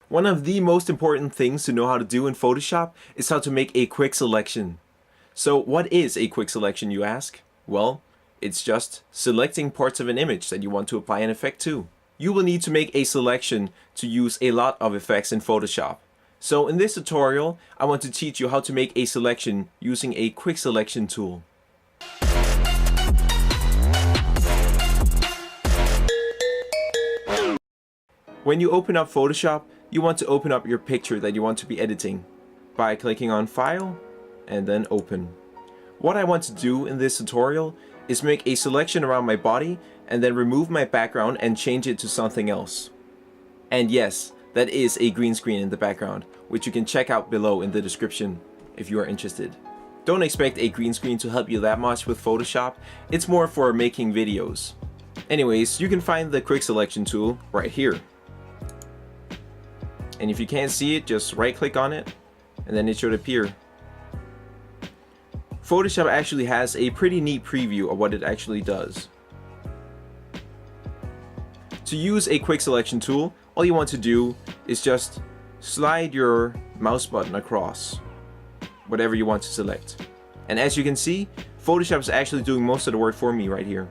One of the most important things to know how to do in Photoshop is how to make a quick selection. So what is a quick selection, you ask? Well, it's just selecting parts of an image that you want to apply an effect to. You will need to make a selection to use a lot of effects in Photoshop. So in this tutorial, I want to teach you how to make a selection using a quick selection tool. When you open up Photoshop, you want to open up your picture that you want to be editing by clicking on File and then Open. What I want to do in this tutorial is make a selection around my body and then remove my background and change it to something else. And yes, that is a green screen in the background, which you can check out below in the description if you are interested. Don't expect a green screen to help you that much with Photoshop, it's more for making videos. Anyways, you can find the quick selection tool right here. And if you can't see it, just right click on it and then it should appear. Photoshop actually has a pretty neat preview of what it actually does. To use a quick selection tool, all you want to do is just slide your mouse button across whatever you want to select. And as you can see, Photoshop is actually doing most of the work for me right here.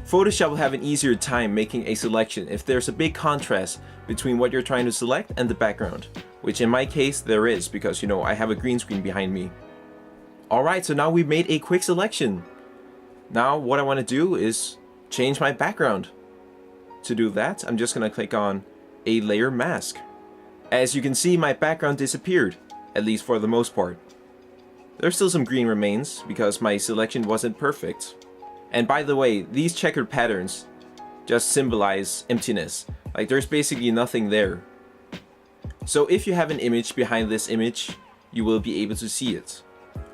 Photoshop will have an easier time making a selection if there's a big contrast between what you're trying to select and the background, which in my case there is because I have a green screen behind me. Alright, so now we've made a quick selection. Now what I want to do is change my background. To do that, I'm just going to click on a layer mask. As you can see, my background disappeared, at least for the most part. There's still some green remains because my selection wasn't perfect. And by the way, these checkered patterns just symbolize emptiness. Like there's basically nothing there. So if you have an image behind this image, you will be able to see it.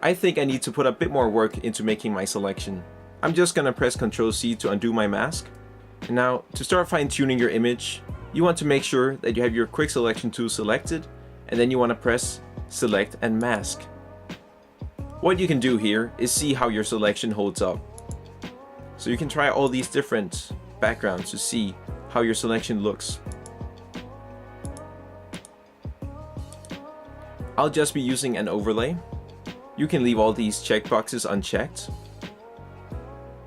I think I need to put a bit more work into making my selection. I'm just gonna press Ctrl C to undo my mask. And now to start fine-tuning your image, you want to make sure that you have your quick selection tool selected, and then you want to press Select and Mask. What you can do here is see how your selection holds up. So you can try all these different backgrounds to see how your selection looks. I'll just be using an overlay. You can leave all these checkboxes unchecked.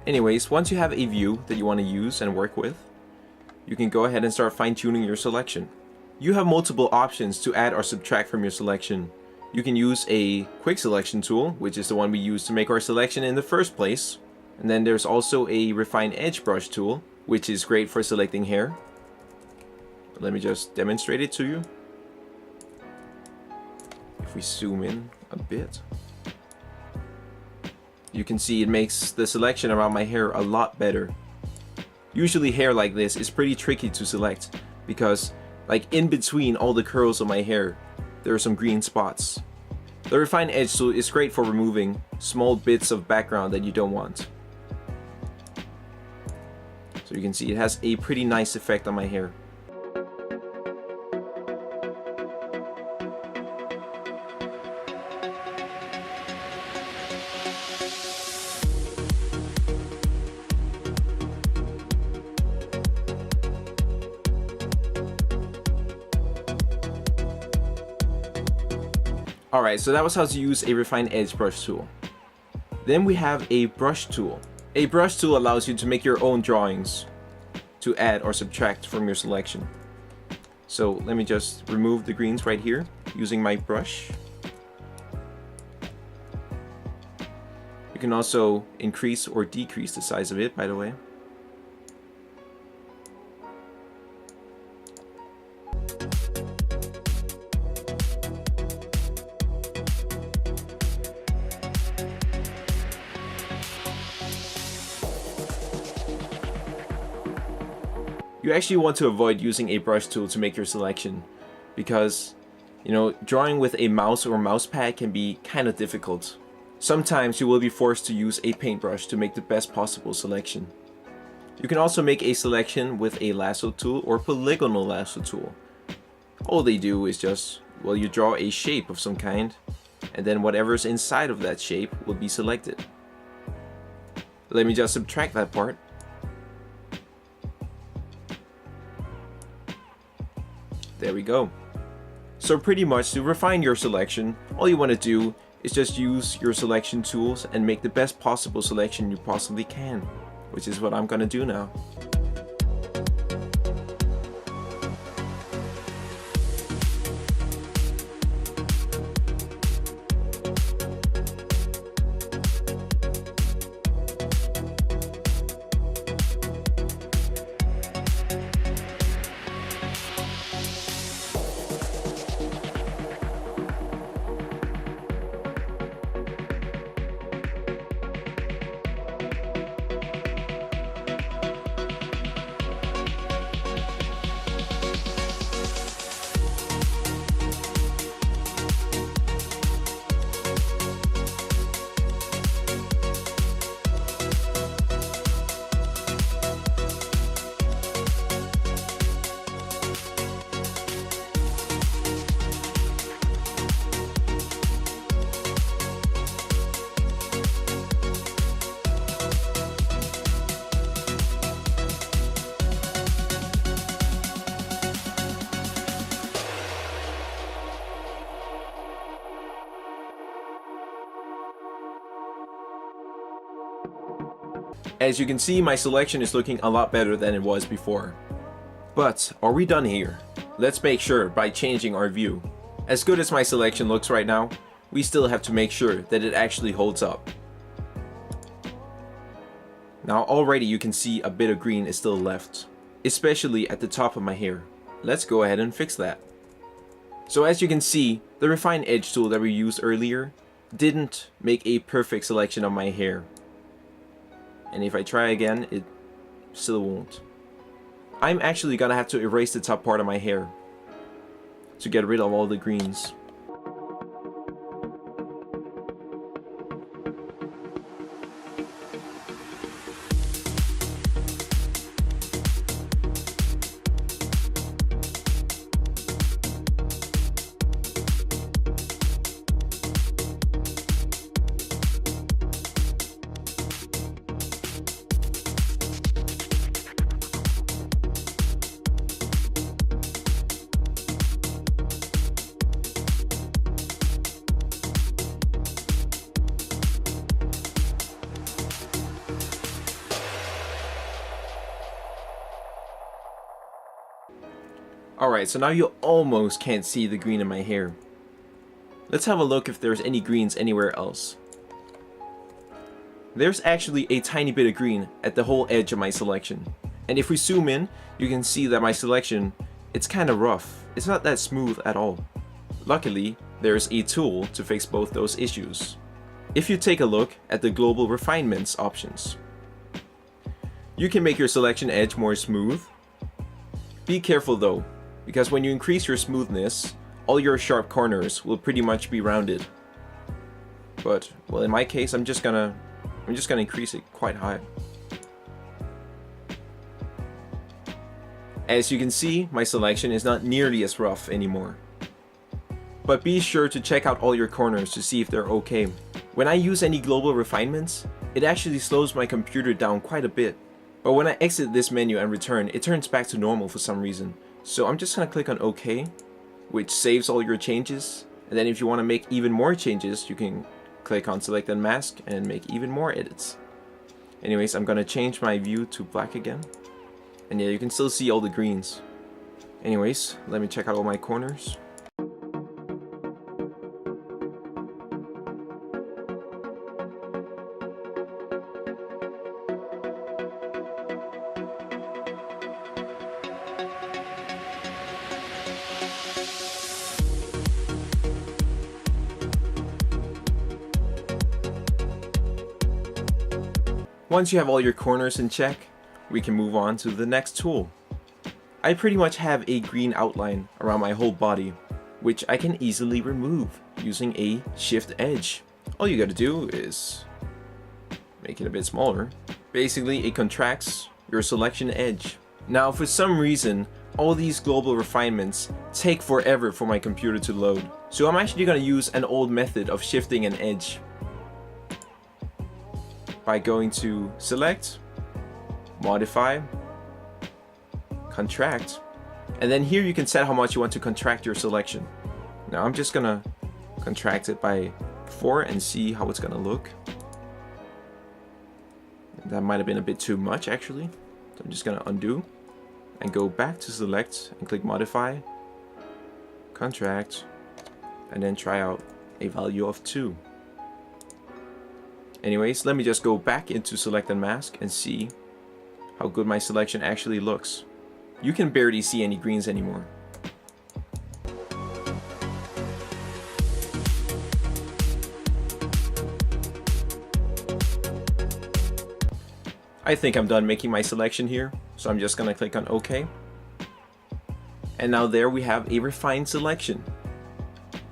Anyways, once you have a view that you want to use and work with, you can go ahead and start fine-tuning your selection. You have multiple options to add or subtract from your selection. You can use a quick selection tool, which is the one we use to make our selection in the first place. And then there's also a refine edge brush tool, which is great for selecting hair. Let me just demonstrate it to you. If we zoom in a bit, you can see it makes the selection around my hair a lot better. Usually hair like this is pretty tricky to select because like in between all the curls of my hair, there are some green spots. The refine edge tool is great for removing small bits of background that you don't want. So you can see it has a pretty nice effect on my hair. Alright, so that was how to use a refine edge brush tool. Then we have a brush tool. A brush tool allows you to make your own drawings to add or subtract from your selection. So let me just remove the greens right here using my brush. You can also increase or decrease the size of it, by the way. You actually want to avoid using a brush tool to make your selection because, drawing with a mouse or mouse pad can be kind of difficult. Sometimes you will be forced to use a paintbrush to make the best possible selection. You can also make a selection with a lasso tool or polygonal lasso tool. All they do is just, you draw a shape of some kind, and then whatever's inside of that shape will be selected. Let me just subtract that part. There we go. So pretty much to refine your selection, all you want to do is just use your selection tools and make the best possible selection you possibly can, which is what I'm gonna do now. As you can see, my selection is looking a lot better than it was before. But are we done here? Let's make sure by changing our view. As good as my selection looks right now, we still have to make sure that it actually holds up. Now already you can see a bit of green is still left, especially at the top of my hair. Let's go ahead and fix that. So as you can see, the Refine Edge tool that we used earlier didn't make a perfect selection of my hair. And if I try again, it still won't. I'm actually gonna have to erase the top part of my hair to get rid of all the greens. Alright, so now you almost can't see the green in my hair. Let's have a look if there's any greens anywhere else. There's actually a tiny bit of green at the whole edge of my selection. And if we zoom in, you can see that my selection, it's kind of rough. It's not that smooth at all. Luckily, there's a tool to fix both those issues. If you take a look at the global refinements options, you can make your selection edge more smooth. Be careful though, because when you increase your smoothness, all your sharp corners will pretty much be rounded. But, well, in my case, I'm just gonna increase it quite high. As you can see, my selection is not nearly as rough anymore. But be sure to check out all your corners to see if they're okay. When I use any global refinements, it actually slows my computer down quite a bit. But when I exit this menu and return, it turns back to normal for some reason. So I'm just gonna click on OK, which saves all your changes. And then if you want to make even more changes, you can click on Select and Mask and make even more edits. Anyways, I'm gonna change my view to black again. And yeah, you can still see all the greens. Anyways, let me check out all my corners. Once you have all your corners in check, we can move on to the next tool. I pretty much have a green outline around my whole body, which I can easily remove using a Shift Edge. All you gotta do is make it a bit smaller. Basically, it contracts your selection edge. Now, for some reason, all these global refinements take forever for my computer to load. So I'm actually gonna use an old method of shifting an edge. by going to Select, Modify, Contract, and then here you can set how much you want to contract your selection. Now I'm just gonna contract it by 4 and see how it's gonna look. That might have been a bit too much actually. So I'm just gonna undo and go back to Select and click Modify, Contract, and then try out a value of 2. Anyways, let me just go back into Select and Mask and see how good my selection actually looks. You can barely see any greens anymore. I think I'm done making my selection here, so I'm just gonna click on OK. And now there we have a refined selection.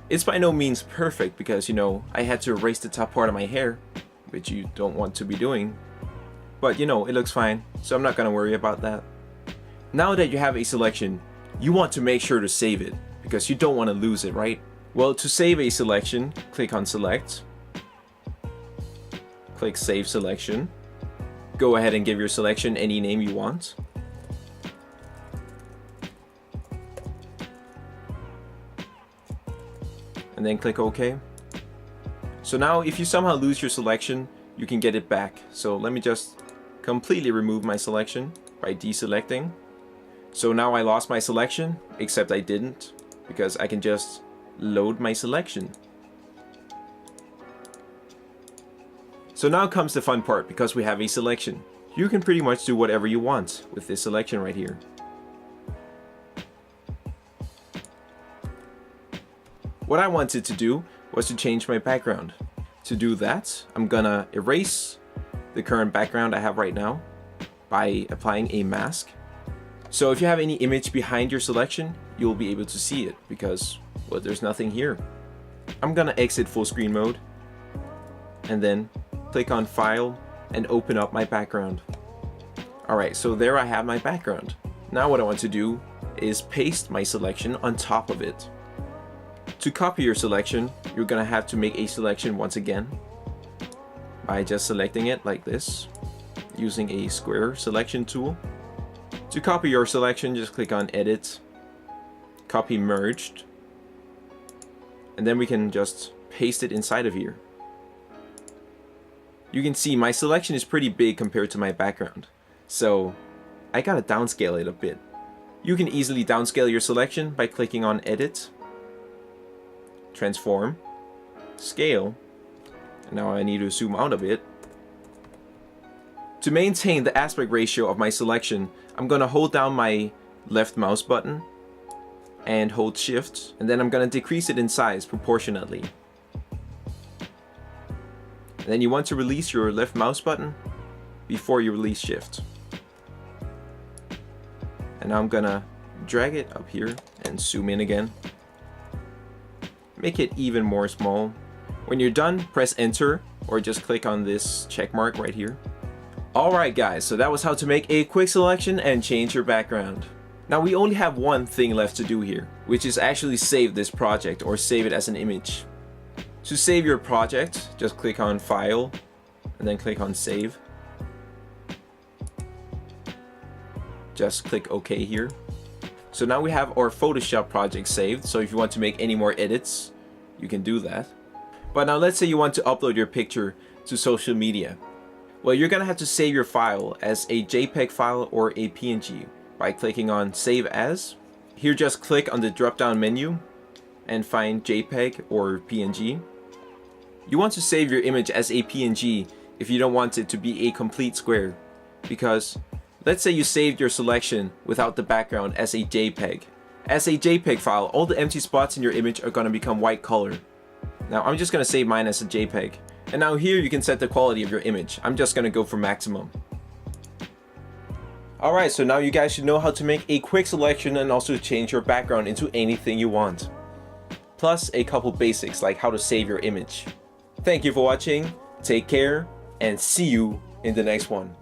It's by no means perfect because, you know, I had to erase the top part of my hair, which you don't want to be doing. But you know, it looks fine, so I'm not gonna worry about that. Now that you have a selection, you want to make sure to save it because you don't want to lose it, right? Well, to save a selection, click on Select, click Save Selection. Go ahead and give your selection any name you want. And then click OK. So now if you somehow lose your selection, you can get it back. So let me just completely remove my selection by deselecting. So now I lost my selection, except I didn't, because I can just load my selection. So now comes the fun part, because we have a selection. You can pretty much do whatever you want with this selection right here. What I wanted to do was to change my background. To do that, I'm gonna erase the current background I have right now by applying a mask. So if you have any image behind your selection, you'll be able to see it because, well, there's nothing here. I'm gonna exit full screen mode and then click on File and open up my background. Alright, so there I have my background. Now what I want to do is paste my selection on top of it. To copy your selection, you're gonna have to make a selection once again by just selecting it like this, using a square selection tool. To copy your selection, just click on Edit, Copy Merged, and then we can just paste it inside of here. You can see my selection is pretty big compared to my background, so I gotta downscale it a bit. You can easily downscale your selection by clicking on Edit, Transform, Scale, and now I need to zoom out a bit. To maintain the aspect ratio of my selection, I'm gonna hold down my left mouse button and hold Shift, and then I'm gonna decrease it in size proportionately. And then you want to release your left mouse button before you release Shift. And now I'm gonna drag it up here and zoom in again. Make it even more small. When you're done, press Enter or just click on this check mark right here. Alright guys, so that was how to make a quick selection and change your background. Now we only have one thing left to do here, which is actually save this project or save it as an image. To save your project, just click on File and then click on Save. Just click OK here. So now we have our Photoshop project saved, so if you want to make any more edits, you can do that. But now let's say you want to upload your picture to social media. Well, you're gonna have to save your file as a JPEG file or a PNG by clicking on Save As. Here just click on the drop down menu and find JPEG or PNG. You want to save your image as a PNG if you don't want it to be a complete square, because let's say you saved your selection without the background as a JPEG. As a JPEG file, all the empty spots in your image are gonna become white color. Now I'm just gonna save mine as a JPEG. And now here you can set the quality of your image. I'm just gonna go for maximum. Alright, so now you guys should know how to make a quick selection and also change your background into anything you want. Plus a couple basics like how to save your image. Thank you for watching, take care, and see you in the next one.